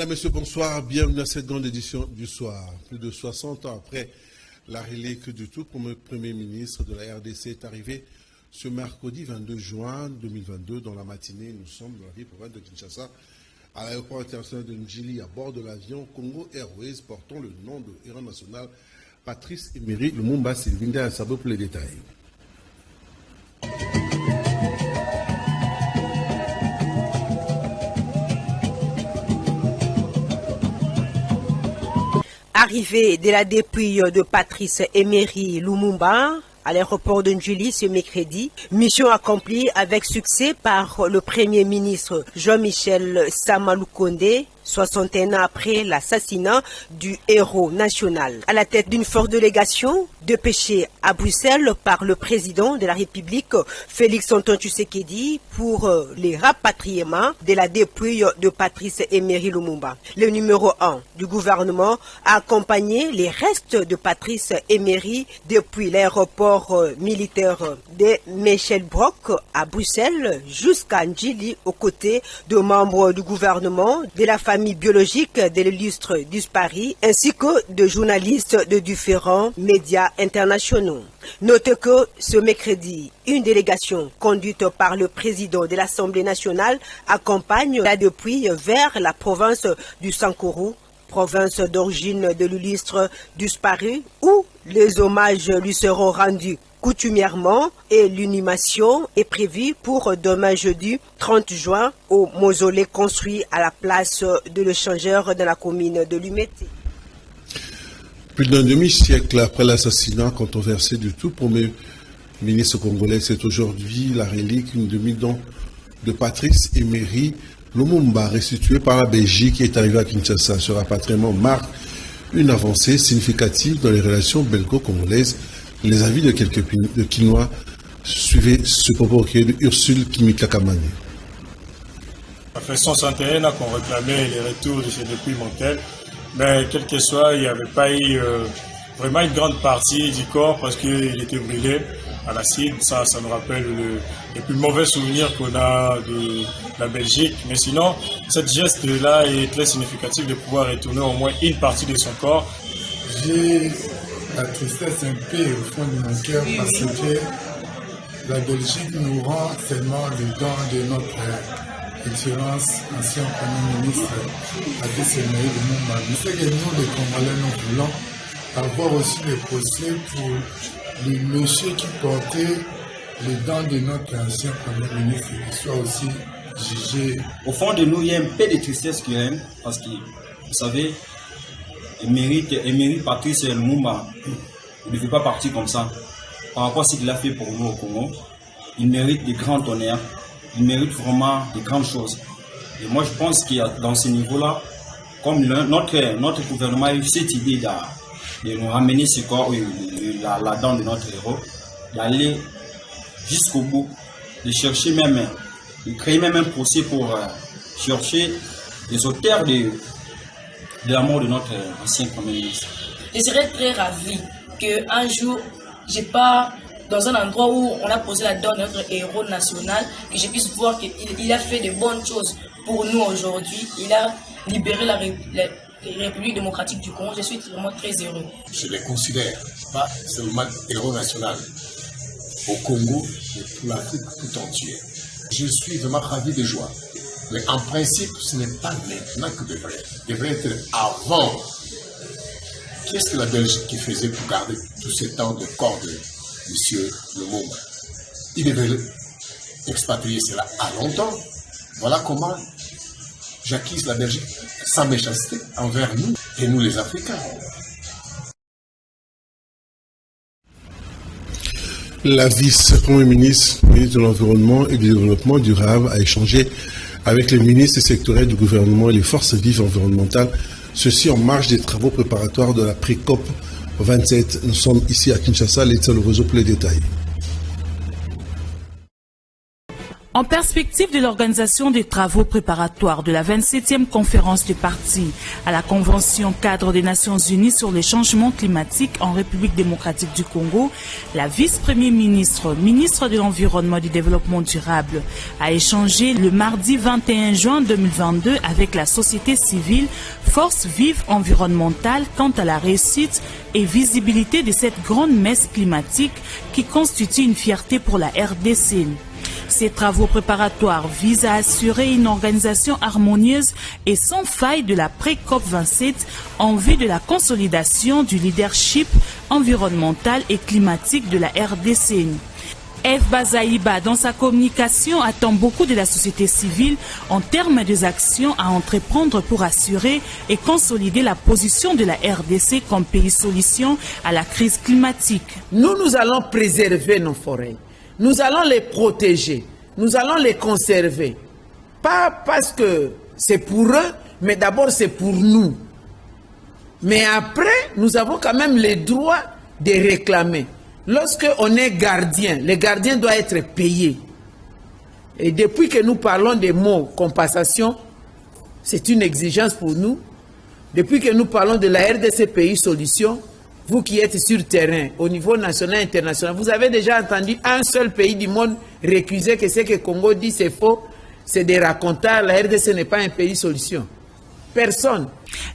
Mesdames, Messieurs, bonsoir. Bienvenue à cette grande édition du soir. Plus de 60 ans après la relique du tout Premier ministre de la RDC est arrivé ce mercredi 22 juin 2022. Dans la matinée, nous sommes dans la ville province de Kinshasa, à l'aéroport international de Njili, à bord de l'avion Congo Airways portant le nom de héros national Patrice Emery Lumumba. Sylvinda Sabo pour les détails. Arrivée de la dépouille de Patrice Emery Lumumba à l'aéroport de Njili ce mercredi, mission accomplie avec succès par le Premier ministre Jean-Michel Sama-Lukonde, 61 ans après l'assassinat du héros national. À la tête d'une forte délégation dépêchée à Bruxelles par le président de la République, Félix Antoine Tshisekedi, pour les rapatriements de la dépouille de Patrice Emery Lumumba. Le numéro 1 du gouvernement a accompagné les restes de Patrice Emery depuis l'aéroport militaire de Michel Brock à Bruxelles jusqu'à Njili, aux côtés de membres du gouvernement, de la famille biologique de l'illustre disparu, ainsi que de journalistes de différents médias internationaux. Notez que ce mercredi, une délégation conduite par le président de l'Assemblée nationale accompagne la dépouille vers la province du Sankuru, province d'origine de l'illustre disparu, où les hommages lui seront rendus coutumièrement et l'inhumation est prévue pour demain jeudi 30 juin au mausolée construit à la place de l'échangeur dans la commune de Lumete. Plus d'un demi-siècle après l'assassinat controversé du tout premier ministre congolais, c'est aujourd'hui la relique, une demi-don de Patrice Emery Lumumba, restituée par la Belgique, qui est arrivée à Kinshasa. Ce rapatriement marque une avancée significative dans les relations belgo-congolaises. Les avis de quelques Kinois suivaient ce propos recueilli de Ursule Kimikakamani. Ça fait 61 ans qu'on réclamait les retours de ces dépouilles mortelles, mais quel que soit, il n'y avait pas eu vraiment une grande partie du corps parce qu'il était brûlé à l'acide. Ça nous rappelle les plus mauvais souvenirs qu'on a de la Belgique. Mais sinon, cette geste-là est très significatif de pouvoir retourner au moins une partie de son corps. J'ai la tristesse un peu au fond de mon cœur parce que la Belgique nous rend seulement le don de notre excellence, ancien Premier ministre Patrice Emery Lumumba. Mais ce que nous, les Congolais, nous voulons avoir aussi le procès pour le monsieur qui portait les dents de notre ancien Premier ministre, qui soit aussi jugé. Au fond de nous, il y a un peu de tristesse qui est, parce que, vous savez, Emery Patrice Lumumba, il ne fait pas partie comme ça. Par rapport à ce qu'il a fait pour nous au Congo, il mérite de grands honneurs, il mérite vraiment de grandes choses. Et moi, je pense qu'il y a dans ce niveau-là, comme notre gouvernement a eu cette idée de nous ramener ce corps, la dent de notre héros, d'aller jusqu'au bout, de chercher même, de créer même un procès pour chercher les auteurs de la mort de notre ancien Premier ministre. Je serais très ravie qu'un jour, je pars dans un endroit où on a posé la dent de notre héros national, que je puisse voir qu'il a fait de bonnes choses pour nous aujourd'hui. Il a libéré la République démocratique du Congo. Je suis vraiment très heureux. Je les considère pas seulement héros national au Congo, mais pour l'Afrique tout entière. Je suis vraiment ravi de joie. Mais en principe, ce n'est pas maintenant que devrait être avant. Qu'est-ce que la Belgique qui faisait pour garder tout ce temps de corps de M. Lumumba? Il devait expatrier cela à longtemps. Voilà comment j'acquise la Belgique sans méchanceté envers nous et nous les Africains. La vice-premier ministre de l'Environnement et du Développement durable a échangé avec les ministres sectoriels du gouvernement et les forces vives environnementales, ceci en marge des travaux préparatoires de la pré-COP 27. Nous sommes ici à Kinshasa, l'état le réseau pour les détails. En perspective de l'organisation des travaux préparatoires de la 27e conférence des partis à la Convention cadre des Nations Unies sur les changements climatiques en République démocratique du Congo, la vice-premier ministre, ministre de l'Environnement et du Développement durable, a échangé le mardi 21 juin 2022 avec la société civile Force Vive Environnementale quant à la réussite et visibilité de cette grande messe climatique qui constitue une fierté pour la RDC. Ces travaux préparatoires visent à assurer une organisation harmonieuse et sans faille de la pré-COP 27 en vue de la consolidation du leadership environnemental et climatique de la RDC. F. Bazaïba, dans sa communication, attend beaucoup de la société civile en termes des actions à entreprendre pour assurer et consolider la position de la RDC comme pays solution à la crise climatique. Nous allons préserver nos forêts. Nous allons les protéger, nous allons les conserver. Pas parce que c'est pour eux, mais d'abord c'est pour nous. Mais après, nous avons quand même le droit de réclamer. Lorsqu'on est gardien, le gardien doit être payé. Et depuis que nous parlons des mots compensation, c'est une exigence pour nous. Depuis que nous parlons de la RDC Pays Solution, vous qui êtes sur terrain, au niveau national et international, vous avez déjà entendu un seul pays du monde récuser que ce que Congo dit c'est faux, c'est des racontars, la RDC n'est pas un pays solution. Personne.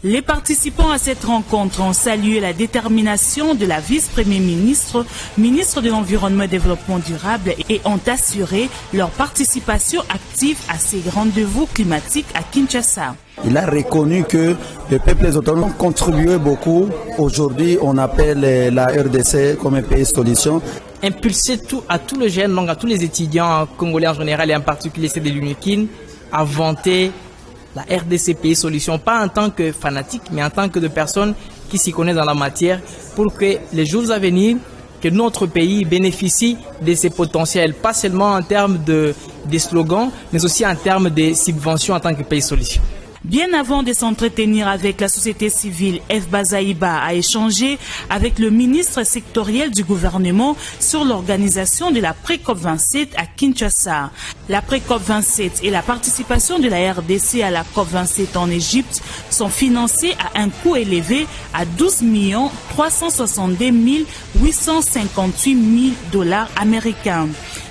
Les participants à cette rencontre ont salué la détermination de la vice-premier ministre, ministre de l'Environnement et du Développement durable et ont assuré leur participation active à ces rendez-vous climatiques à Kinshasa. Il a reconnu que les peuples autonomes ont contribué beaucoup. Aujourd'hui, on appelle la RDC comme un pays solution. Impulser à tous les jeunes, donc à tous les étudiants congolais en général et en particulier ceux de l'UNIKIN, à vanter la RDC Pays Solution, pas en tant que fanatique, mais en tant que de personnes qui s'y connaissent dans la matière, pour que les jours à venir, que notre pays bénéficie de ses potentiels, pas seulement en termes de slogans, mais aussi en termes de subventions en tant que pays solution. Bien avant de s'entretenir avec la société civile, F. Bazaïba a échangé avec le ministre sectoriel du gouvernement sur l'organisation de la pré-COP 27 à Kinshasa. La pré-COP 27 et la participation de la RDC à la COP 27 en Égypte sont financées à un coût élevé à 12 362 858 $.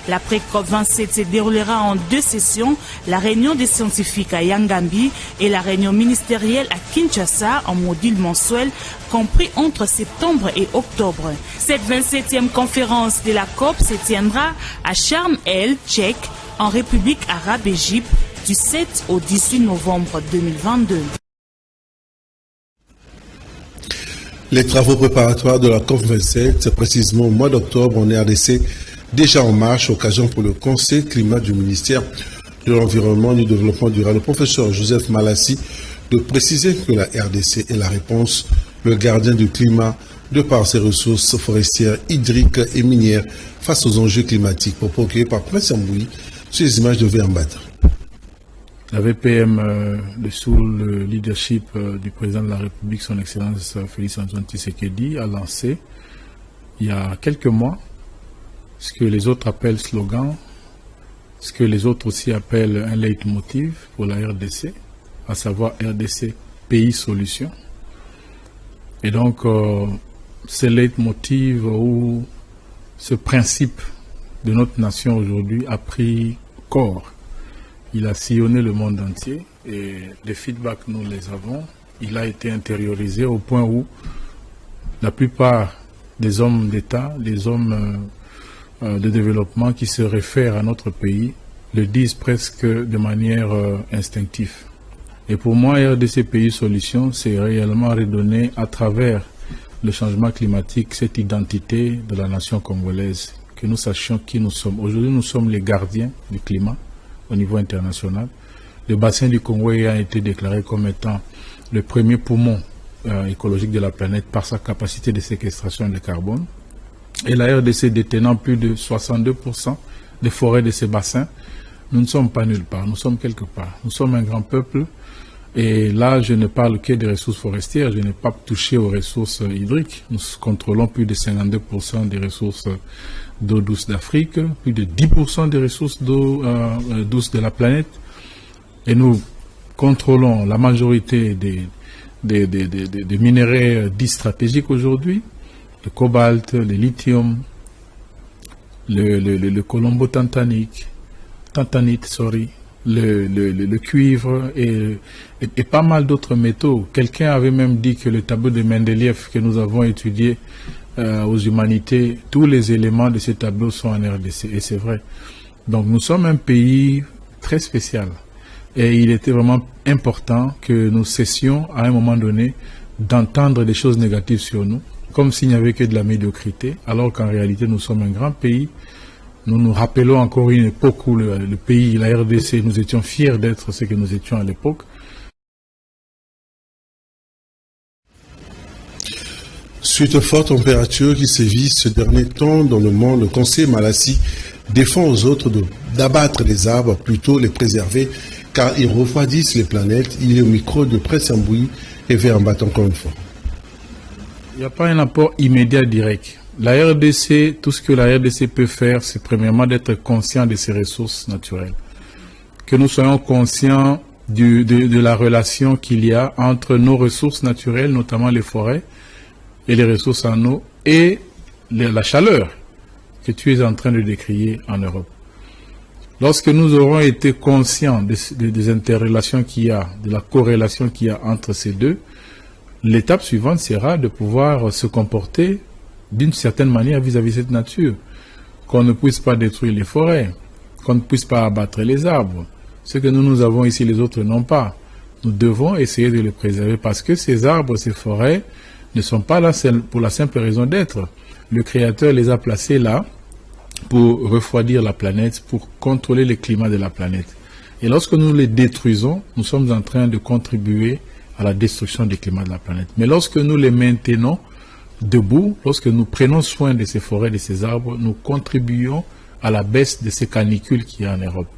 La pré-COP 27 se déroulera en 2 sessions, la réunion des scientifiques à Yangambi et la réunion ministérielle à Kinshasa en module mensuel compris entre septembre et octobre. Cette 27e conférence de la COP se tiendra à Sharm el-Sheikh en République arabe Égypte du 7 au 18 novembre 2022. Les travaux préparatoires de la COP 27, précisément au mois d'octobre en RDC, déjà en marche, occasion pour le Conseil climat du ministère de l'Environnement et du Développement durable, le professeur Joseph Malassi, de préciser que la RDC est la réponse, le gardien du climat, de par ses ressources forestières, hydriques et minières face aux enjeux climatiques, propos recueillis par Prince Amboui sur les images de Véambata. La VPM, sous le leadership du président de la République, son Excellence Félix Antoine Tshisekedi, a lancé, il y a quelques mois, ce que les autres appellent slogan, ce que les autres aussi appellent un leitmotiv pour la RDC, à savoir RDC Pays Solution. Et donc, ce leitmotiv ou ce principe de notre nation aujourd'hui a pris corps. Il a sillonné le monde entier et les feedbacks, nous les avons. Il a été intériorisé au point où la plupart des hommes d'État, les hommes de développement qui se réfèrent à notre pays le disent presque de manière instinctive. Et pour moi, RDC Pays Solution, c'est réellement redonner à travers le changement climatique cette identité de la nation congolaise, que nous sachions qui nous sommes. Aujourd'hui, nous sommes les gardiens du climat au niveau international. Le bassin du Congo a été déclaré comme étant le premier poumon écologique de la planète par sa capacité de séquestration de carbone. Et la RDC détenant plus de 62% des forêts de ces bassins, nous ne sommes pas nulle part, nous sommes quelque part. Nous sommes un grand peuple Et là, je ne parle que des ressources forestières, je n'ai pas touché aux ressources hydriques. Nous contrôlons plus de 52% des ressources d'eau douce d'Afrique, plus de 10% des ressources d'eau douce de la planète. Et nous contrôlons la majorité des minéraux dits stratégiques aujourd'hui, le cobalt, le lithium, le colombo-tantanite, le cuivre et pas mal d'autres métaux. Quelqu'un avait même dit que le tableau de Mendeleïev que nous avons étudié aux humanités, tous les éléments de ce tableau sont en RDC, et c'est vrai. Donc nous sommes un pays très spécial et il était vraiment important que nous cessions à un moment donné d'entendre des choses négatives sur nous, comme s'il n'y avait que de la médiocrité, alors qu'en réalité nous sommes un grand pays. Nous nous rappelons encore une époque où le pays, la RDC, nous étions fiers d'être ce que nous étions à l'époque. Suite aux fortes températures qui sévissent ce dernier temps dans le monde, le conseil Malassi défend aux autres d'abattre les arbres, plutôt les préserver, car ils refroidissent les planètes. Il est au micro de Presse Ambouy et vers en battant encore une fois. Il n'y a pas un apport immédiat direct. La RDC, tout ce que la RDC peut faire, c'est premièrement d'être conscient de ses ressources naturelles. Que nous soyons conscients de la relation qu'il y a entre nos ressources naturelles, notamment les forêts, et les ressources en eau, et la chaleur que tu es en train de décrire en Europe. Lorsque nous aurons été conscients des interrelations qu'il y a, de la corrélation qu'il y a entre ces deux, l'étape suivante sera de pouvoir se comporter d'une certaine manière vis-à-vis de cette nature. Qu'on ne puisse pas détruire les forêts, qu'on ne puisse pas abattre les arbres. Ce que nous avons ici, les autres n'ont pas. Nous devons essayer de les préserver parce que ces arbres, ces forêts ne sont pas là pour la simple raison d'être. Le Créateur les a placés là pour refroidir la planète, pour contrôler le climat de la planète. Et lorsque nous les détruisons, nous sommes en train de contribuer à la destruction du climat de la planète. Mais lorsque nous les maintenons debout, lorsque nous prenons soin de ces forêts, de ces arbres, nous contribuons à la baisse de ces canicules qu'il y a en Europe.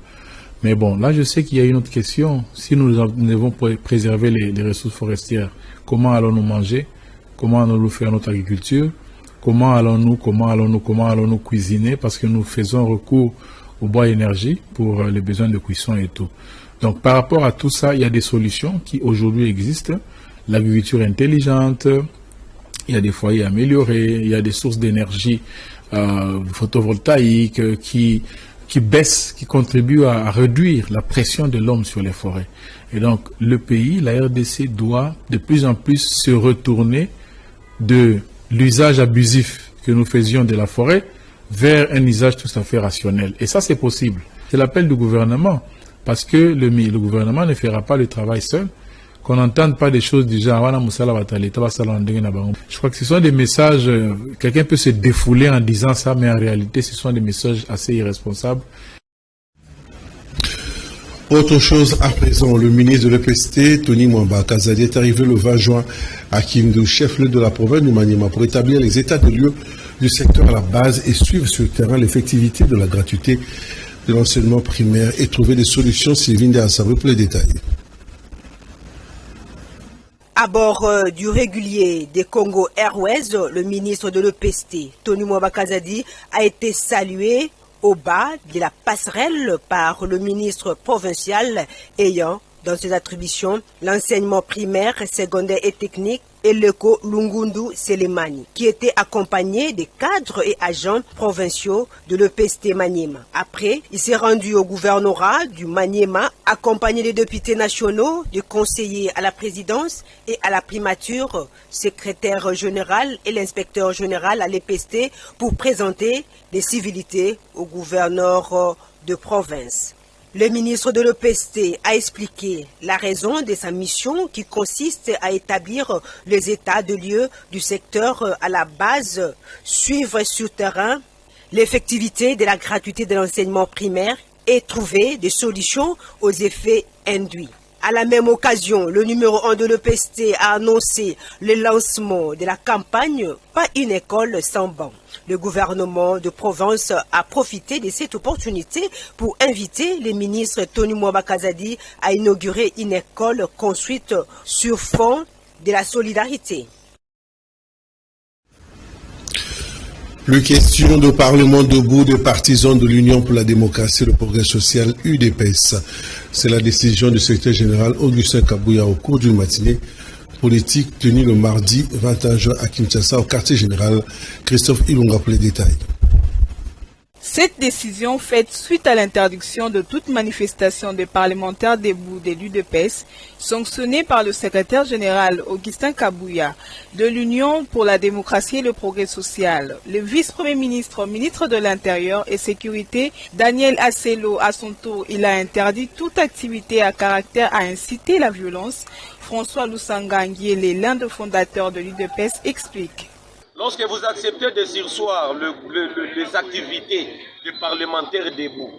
Mais bon, là je sais qu'il y a une autre question. Si nous devons préserver les ressources forestières, comment allons-nous manger? Comment allons-nous faire notre agriculture? Comment allons-nous cuisiner? Parce que nous faisons recours au bois énergie pour les besoins de cuisson et tout. Donc par rapport à tout ça, il y a des solutions qui aujourd'hui existent. L'agriculture intelligente, il y a des foyers améliorés, il y a des sources d'énergie photovoltaïques qui baissent, qui contribuent à réduire la pression de l'homme sur les forêts. Et donc le pays, la RDC, doit de plus en plus se retourner de l'usage abusif que nous faisions de la forêt vers un usage tout à fait rationnel. Et ça, c'est possible. C'est l'appel du gouvernement, parce que le gouvernement ne fera pas le travail seul. Qu'on n'entende pas des choses du genre. Je crois que ce sont des messages, quelqu'un peut se défouler en disant ça, mais en réalité, ce sont des messages assez irresponsables. Autre chose à présent, le ministre de l'EPST, Tony Mwamba Kazadi, est arrivé le 20 juin à Kindu, chef-lieu de la province du Maniema, pour établir les états de lieu du secteur à la base et suivre sur le terrain l'effectivité de la gratuité de l'enseignement primaire et trouver des solutions. Sylvine Dehassabri pour les détails. À bord du régulier des Congo Airways, le ministre de l'EPST, Tony Mwamba Kazadi, a été salué au bas de la passerelle par le ministre provincial ayant dans ses attributions l'enseignement primaire, secondaire et technique, Eleko Lungundu Selemani, qui était accompagné des cadres et agents provinciaux de l'EPST Maniema. Après, il s'est rendu au gouvernorat du Maniema, accompagné des députés nationaux, des conseillers à la présidence et à la primature, secrétaire général et l'inspecteur général à l'EPST pour présenter des civilités au gouverneur de province. Le ministre de l'EPST a expliqué la raison de sa mission qui consiste à établir les états de lieu du secteur à la base, suivre sur terrain l'effectivité de la gratuité de l'enseignement primaire et trouver des solutions aux effets induits. À la même occasion, le numéro 1 de l'EPST a annoncé le lancement de la campagne « Pas une école sans banc ». Le gouvernement de province a profité de cette opportunité pour inviter les ministres Tony Mwamba Kazadi à inaugurer une école construite sur fond de la solidarité. Plus question de Parlement debout des partisans de l'Union pour la démocratie et le progrès social UDPS. C'est la décision du secrétaire général Augustin Kabouya au cours d'une matinée politique tenue le mardi 21 juin à Kinshasa au quartier général. Christophe Ilunga pour les détails. Cette décision faite suite à l'interdiction de toute manifestation des parlementaires debout de l'UDPS, sanctionnée par le secrétaire général Augustin Kabouya de l'Union pour la démocratie et le progrès social. Le vice-premier ministre, ministre de l'Intérieur et Sécurité, Daniel Asselo, à son tour, il a interdit toute activité à caractère à inciter la violence. François Lusanga Nguiele, l'un des fondateurs de l'UDPS, explique. Lorsque vous acceptez de surseoir les activités des parlementaires debout,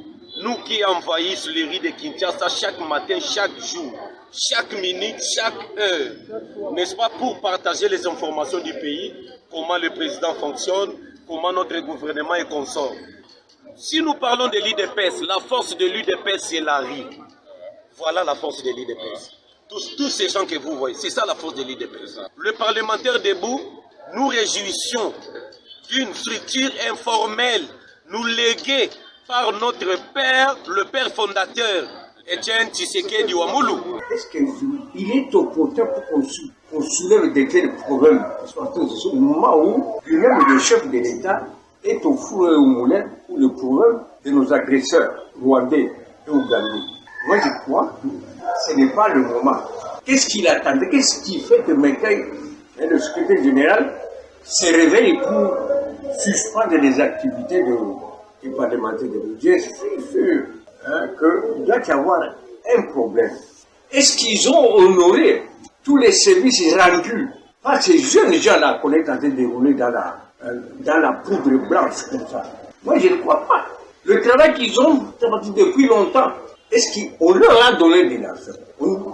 nous qui envahissons les rues de Kinshasa chaque matin, chaque jour, chaque minute, chaque heure, n'est-ce pas, pour partager les informations du pays, comment le président fonctionne, comment notre gouvernement est consort. Si nous parlons de l'UDPS, la force de l'UDPS, c'est la rue. Voilà la force de l'UDPS. Tous ces gens que vous voyez, c'est ça la force de l'UDPS. Le parlementaire debout, nous réjouissons d'une structure informelle, nous léguée par notre père, le père fondateur, Etienne Tshisekedi Ouamoulou. Est-ce qu'il est opportun pour qu'on soulève de tels problèmes au moment où lui-même le chef de l'État est au four et au moulin pour le problème de nos agresseurs rwandais et ougandais? Moi je crois que ce n'est pas le moment. Qu'est-ce qu'il attendait? Qu'est-ce qui fait que maintenant le secrétaire général se réveille pour suspendre les activités des parlementaires de l'Union? Je suis sûr qu'il doit y avoir un problème. Est-ce qu'ils ont honoré tous les services rendus par ces jeunes gens-là qu'on est en train de rouler dans la poudre blanche comme ça? Moi, je ne crois pas. Le travail qu'ils ont depuis longtemps, est-ce qu'on leur a donné de l'argent?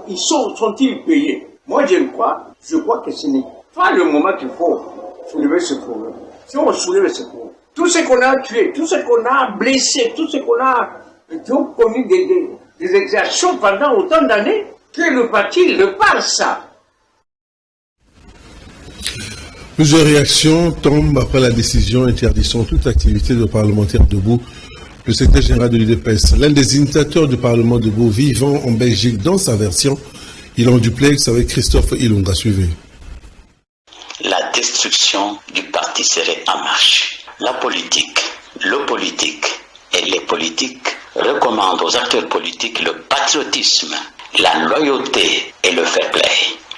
Ils sont-ils payés? Moi, je crois que ce n'est pas le moment qu'il faut soulever ce problème. Si on soulève ce problème, tout ce qu'on a tué, tout ce qu'on a blessé, tout ce qu'on a commis des exactions pendant autant d'années, que le parti le passe ça. Plusieurs réactions tombent après la décision interdisant toute activité de parlementaire debout. Le secrétaire général de l'UDPS, l'un des initiateurs du Parlement debout vivant en Belgique dans sa version, il est en duplex avec Christophe Ilunga. Suivez. La destruction du parti serait en marche. La politique, le politique et les politiques recommandent aux acteurs politiques le patriotisme, la loyauté et le fair play.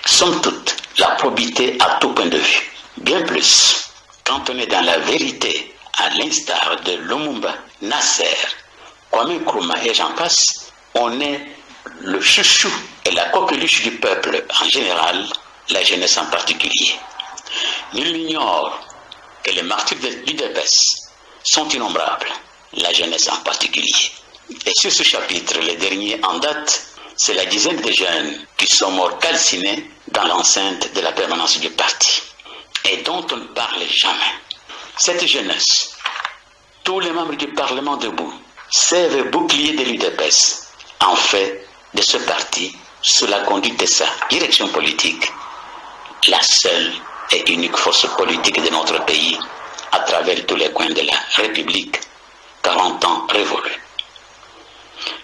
Somme toute, la probité à tout point de vue. Bien plus, quand on est dans la vérité, à l'instar de Lumumba, Nasser, Kwame Nkrumah et j'en passe, on est le chouchou et la coqueluche du peuple en général, la jeunesse en particulier. Nul n'ignore que les martyrs de l'UDPS sont innombrables, la jeunesse en particulier. Et sur ce chapitre, le dernier en date, c'est la dizaine de jeunes qui sont morts calcinés dans l'enceinte de la permanence du parti et dont on ne parle jamais. Cette jeunesse, tous les membres du Parlement debout, servent bouclier de l'UDPS, en fait de ce parti, sous la conduite de sa direction politique, la seule et unique force politique de notre pays, à travers tous les coins de la République, 40 ans révolus.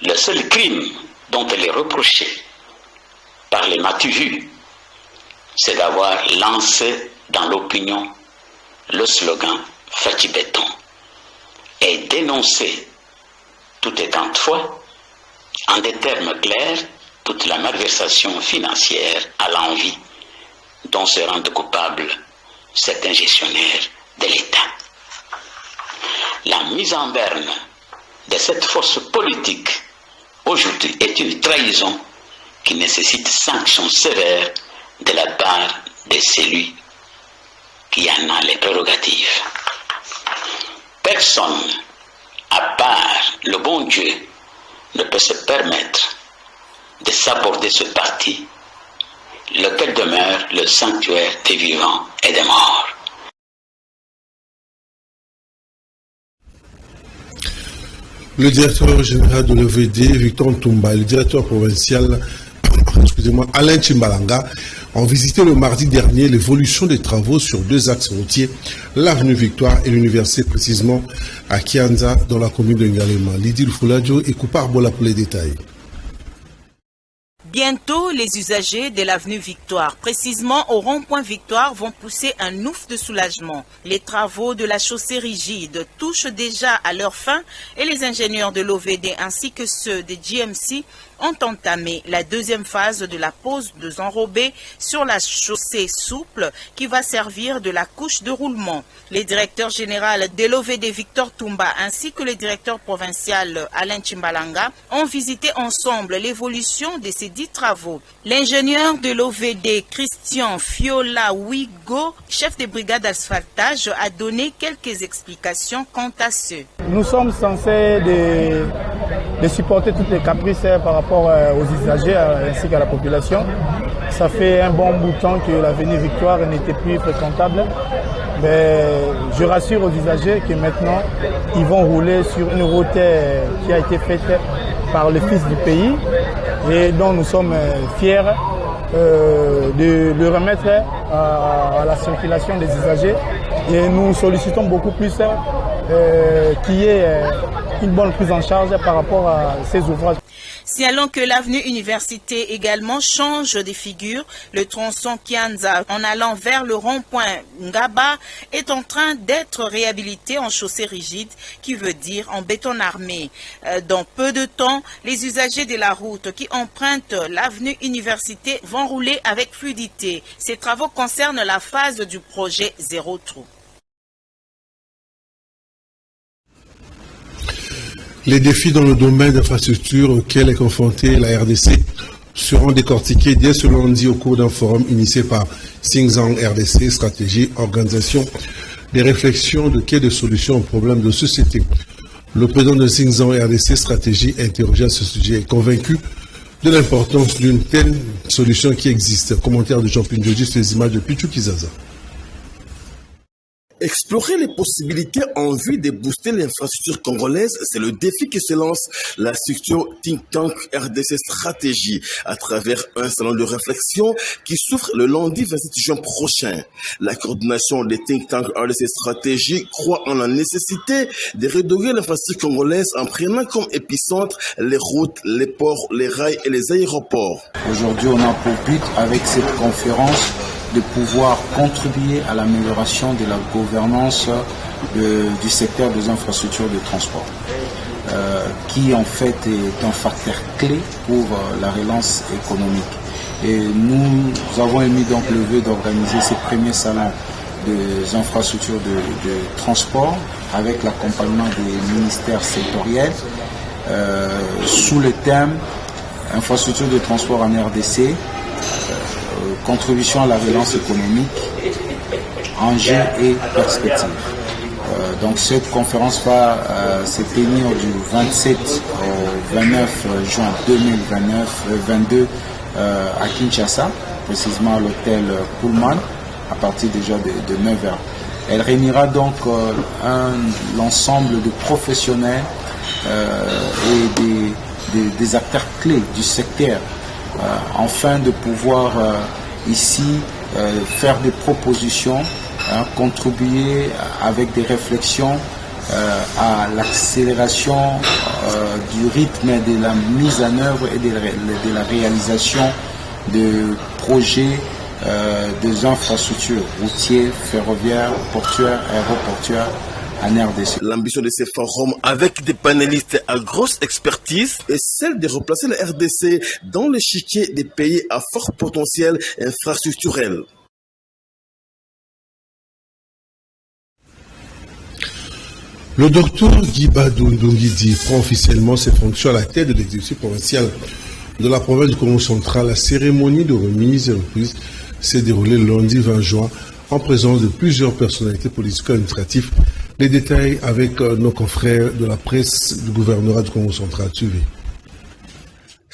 Le seul crime dont elle est reprochée par les Matuvu, c'est d'avoir lancé dans l'opinion le slogan « Fati Béton » et dénoncé tout étant de foi, en des termes clairs, toute la malversation financière à l'envi dont se rendent coupables certains gestionnaires de l'État. La mise en berne de cette force politique aujourd'hui est une trahison qui nécessite sanctions sévères de la part de celui qui en a les prérogatives. Personne, à part le bon Dieu, ne peut se permettre de s'aborder ce parti, lequel demeure le sanctuaire des vivants et des morts. Le directeur général de l'OVD, Victor Ntumba, et le directeur provincial, Alain Chimbalanga, ont visité le mardi dernier l'évolution des travaux sur 2 axes routiers, l'avenue Victoire et l'université, précisément à Kianza, dans la commune de Ngalema. Lydie Fouladio et Koupar Bola pour les détails. Bientôt, les usagers de l'avenue Victoire, précisément au rond-point Victoire, vont pousser un ouf de soulagement. Les travaux de la chaussée rigide touchent déjà à leur fin et les ingénieurs de l'OVD ainsi que ceux des GMC ont entamé la 2e phase de la pose de enrobés sur la chaussée souple qui va servir de la couche de roulement. Les directeurs généraux de l'OVD Victor Tumba ainsi que le directeur provincial Alain Chimbalanga ont visité ensemble l'évolution de ces 10 travaux. L'ingénieur de l'OVD Christian Fiola Wigo, chef de brigade d'asphaltage, a donné quelques explications quant à ce. Nous sommes censés de supporter toutes les caprices par rapport aux usagers ainsi qu'à la population. Ça fait un bon bout de temps que l'avenue Victoire n'était plus fréquentable. Mais je rassure aux usagers que maintenant, ils vont rouler sur une route qui a été faite par le fils du pays et dont nous sommes fiers de le remettre à la circulation des usagers. Et nous sollicitons beaucoup plus qu'il y ait une bonne prise en charge par rapport à ces ouvrages. Signalons que l'avenue Université également change de figure. Le tronçon Kianza en allant vers le rond-point Ngaba est en train d'être réhabilité en chaussée rigide, qui veut dire en béton armé. Dans peu de temps, les usagers de la route qui empruntent l'avenue Université vont rouler avec fluidité. Ces travaux concernent la phase du projet Zéro Trou. Les défis dans le domaine d'infrastructure auxquels est confrontée la RDC seront décortiqués dès ce lundi au cours d'un forum initié par Xinjiang RDC Stratégie, organisation des réflexions de quai de solutions aux problèmes de société. Le président de Xinjiang RDC Stratégie, interrogé à ce sujet, est convaincu de l'importance d'une telle solution qui existe. Commentaire de Jean-Pierre Ndjoji sur les images de Pichou Kizaza. Explorer les possibilités en vue de booster l'infrastructure congolaise, c'est le défi que se lance la structure Think Tank RDC Stratégie à travers un salon de réflexion qui s'ouvre le lundi 27 juin prochain. La coordination des Think Tank RDC Stratégie croit en la nécessité de redorer l'infrastructure congolaise en prenant comme épicentre les routes, les ports, les rails et les aéroports. Aujourd'hui, on a pour but avec cette conférence de pouvoir contribuer à l'amélioration de la gouvernance du secteur des infrastructures de transport, qui en fait est un facteur clé pour la relance économique. Et nous avons émis donc le vœu d'organiser ces premiers salons des infrastructures de transport avec l'accompagnement des ministères sectoriels sous le thème infrastructure de transport en RDC, contribution à la relance économique, enjeux et perspectives. Donc cette conférence va se tenir du 27 au 29 juin 2022 à Kinshasa, précisément à l'hôtel Pullman, à partir déjà de 9h. Elle réunira donc l'ensemble de professionnels et des acteurs clés du secteur, afin de pouvoir ici faire des propositions, contribuer avec des réflexions à l'accélération du rythme de la mise en œuvre et de la réalisation de projets des infrastructures routières, ferroviaires, portuaires, aéroportuaires en RDC. L'ambition de ces forums avec des panélistes à grosse expertise est celle de replacer la RDC dans l'échiquier des pays à fort potentiel infrastructurel. Le docteur Guy Badou Ndungidi prend officiellement ses fonctions à la tête de l'exécutif provincial de la province du Congo central. La cérémonie de remise et reprise s'est déroulée le lundi 20 juin en présence de plusieurs personnalités politico-administratives. Les détails avec nos confrères de la presse du gouvernorat du Congo central. Suivez.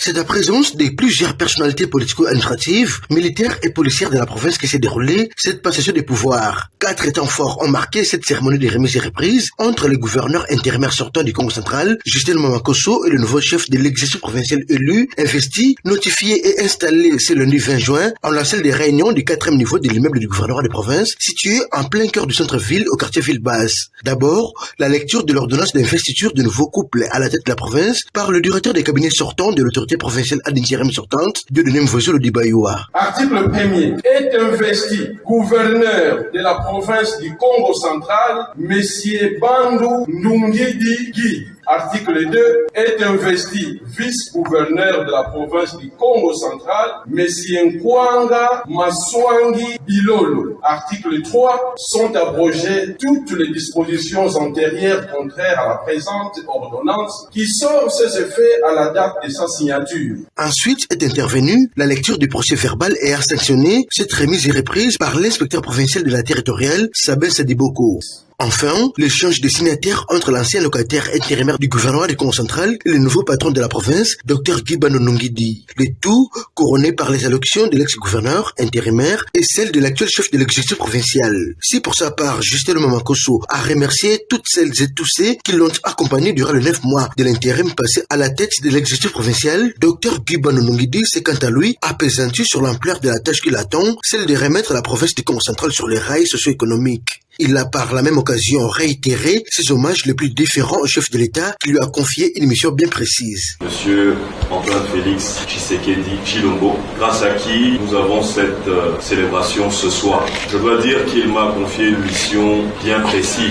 C'est la présence de plusieurs personnalités politico-administratives, militaires et policières de la province qui s'est déroulée cette passation des pouvoirs. 4 temps forts ont marqué cette cérémonie de remise et reprise entre le gouverneur intérimaire sortant du Congo central, Justin Mamakosso, et le nouveau chef de l'exécutif provincial élu, investi, notifié et installé ce lundi 20 juin en la salle des réunions du 4e niveau de l'immeuble du gouvernement de province, situé en plein cœur du centre-ville au quartier Ville-Basse. D'abord, la lecture de l'ordonnance d'investiture de nouveaux couples à la tête de la province par le directeur des cabinets sortants de l'autorité provinciale ad interim sortante, Dieudonné Mvozo Lodibayoua. Article 1er est investi gouverneur de la province du Congo central, Monsieur Bandou Ndungidi Guy. Article 2 est investi vice-gouverneur de la province du Congo central, M. Nkwanga Maswangi Bilolo. Article 3 sont abrogées toutes les dispositions antérieures contraires à la présente ordonnance qui sort ses effets à la date de sa signature. Ensuite est intervenue la lecture du procès verbal et a sanctionné cette remise et reprise par l'inspecteur provincial de la territoriale, Sabel Sadiboko. Enfin, l'échange des signataires entre l'ancien locataire intérimaire du gouvernement du Congo central et le nouveau patron de la province, Dr Gibano Nungidi. Le tout couronné par les allocutions de l'ex-gouverneur intérimaire et celle de l'actuel chef de l'exécutif provincial. Si pour sa part, Justin Mamakosso a remercié toutes celles et tous ceux qui l'ont accompagné durant les 9 mois de l'intérim passé à la tête de l'exécutif provincial, Dr Gibano Nungidi s'est quant à lui appesanti sur l'ampleur de la tâche qu'il attend, celle de remettre la province du Congo central sur les rails socio-économiques. Il a par la même occasion réitéré ses hommages les plus différents au chef de l'État qui lui a confié une mission bien précise. Monsieur Antoine Félix Tshisekedi Tshilombo, grâce à qui nous avons cette célébration ce soir. Je dois dire qu'il m'a confié une mission bien précise.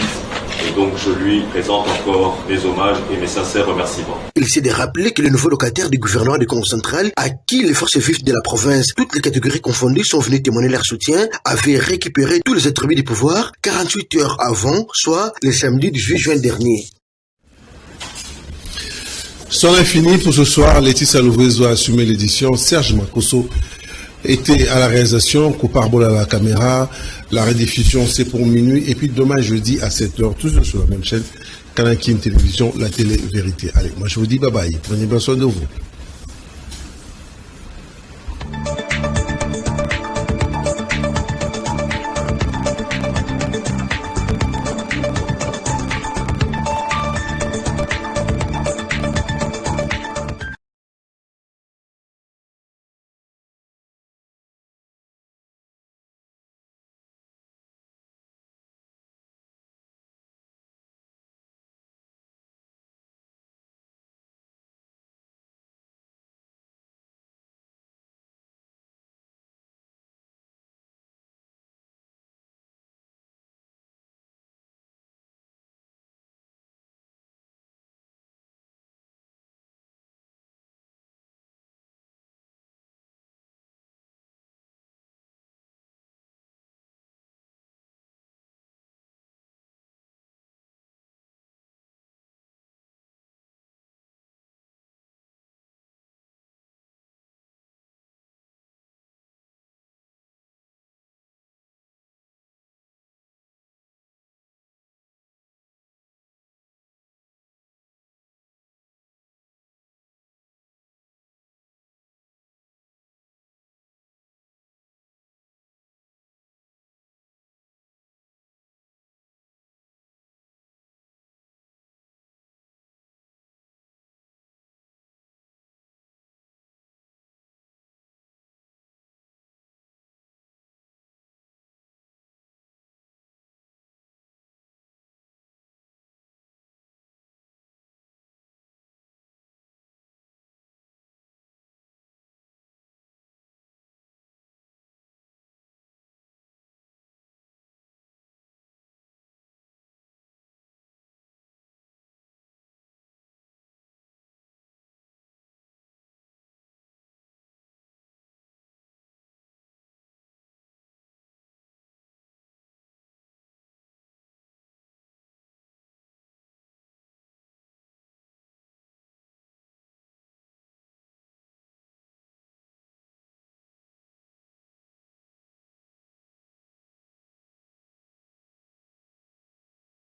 Et donc je lui présente encore mes hommages et mes sincères remerciements. Il s'est de rappeler que le nouveau locataire du gouvernement du Congo central, à qui les forces vives de la province, toutes les catégories confondues, sont venues témoigner leur soutien, avait récupéré tous les attributs du pouvoir 48 heures avant, soit le samedi 18 juin dernier. C'en est fini pour ce soir. Laetitia Louvezo a assumé l'édition. Serge Makosso était à la réalisation, Couparbola à la caméra. La rediffusion, c'est pour minuit. Et puis demain, jeudi, à 7h, toujours sur la même chaîne, Kanakin Télévision, la télé-vérité. Allez, moi je vous dis bye bye. Prenez bien soin de vous.